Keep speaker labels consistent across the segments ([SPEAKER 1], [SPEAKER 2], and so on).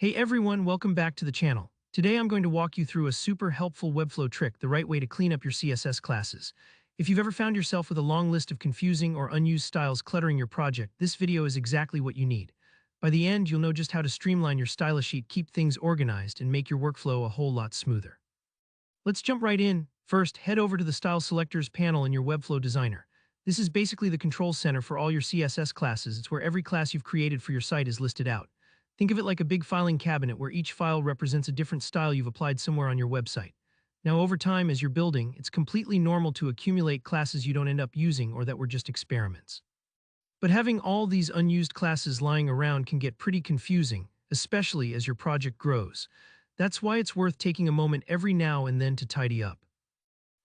[SPEAKER 1] Hey everyone, welcome back to the channel. Today I'm going to walk you through a super helpful Webflow trick, the right way to clean up your CSS classes. If you've ever found yourself with a long list of confusing or unused styles cluttering your project, this video is exactly what you need. By the end, you'll know just how to streamline your style sheet, keep things organized, and make your workflow a whole lot smoother. Let's jump right in. First, head over to the Style Selectors panel in your Webflow Designer. This is basically the control center for all your CSS classes. It's where every class you've created for your site is listed out. Think of it like a big filing cabinet where each file represents a different style you've applied somewhere on your website. Now, over time, as you're building, it's completely normal to accumulate classes you don't end up using or that were just experiments. But having all these unused classes lying around can get pretty confusing, especially as your project grows. That's why it's worth taking a moment every now and then to tidy up.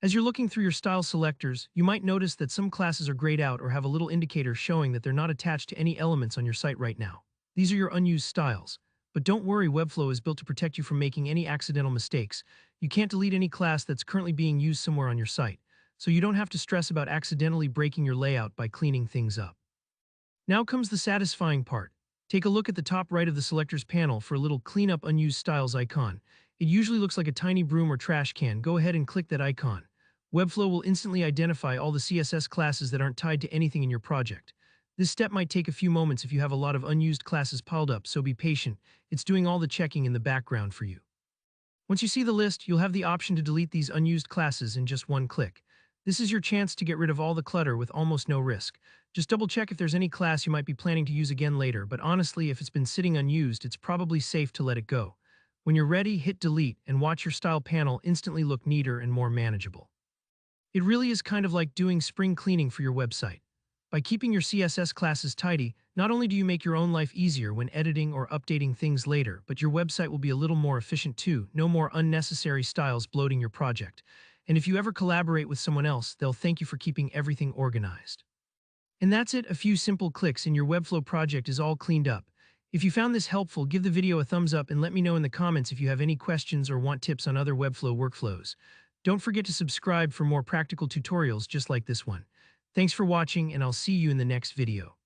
[SPEAKER 1] As you're looking through your style selectors, you might notice that some classes are grayed out or have a little indicator showing that they're not attached to any elements on your site right now. These are your unused styles. But don't worry, Webflow is built to protect you from making any accidental mistakes. You can't delete any class that's currently being used somewhere on your site, so you don't have to stress about accidentally breaking your layout by cleaning things up. Now comes the satisfying part. Take a look at the top right of the selectors panel for a little Clean Up Unused Styles icon. It usually looks like a tiny broom or trash can. Go ahead and click that icon. Webflow will instantly identify all the CSS classes that aren't tied to anything in your project. This step might take a few moments if you have a lot of unused classes piled up, so be patient. It's doing all the checking in the background for you. Once you see the list, you'll have the option to delete these unused classes in just one click. This is your chance to get rid of all the clutter with almost no risk. Just double check if there's any class you might be planning to use again later, but honestly, if it's been sitting unused, it's probably safe to let it go. When you're ready, hit delete and watch your style panel instantly look neater and more manageable. It really is kind of like doing spring cleaning for your website. By keeping your CSS classes tidy, not only do you make your own life easier when editing or updating things later, but your website will be a little more efficient too. No more unnecessary styles bloating your project. And if you ever collaborate with someone else, they'll thank you for keeping everything organized. And that's it, a few simple clicks and your Webflow project is all cleaned up. If you found this helpful, give the video a thumbs up and let me know in the comments if you have any questions or want tips on other Webflow workflows. Don't forget to subscribe for more practical tutorials just like this one. Thanks for watching, and I'll see you in the next video.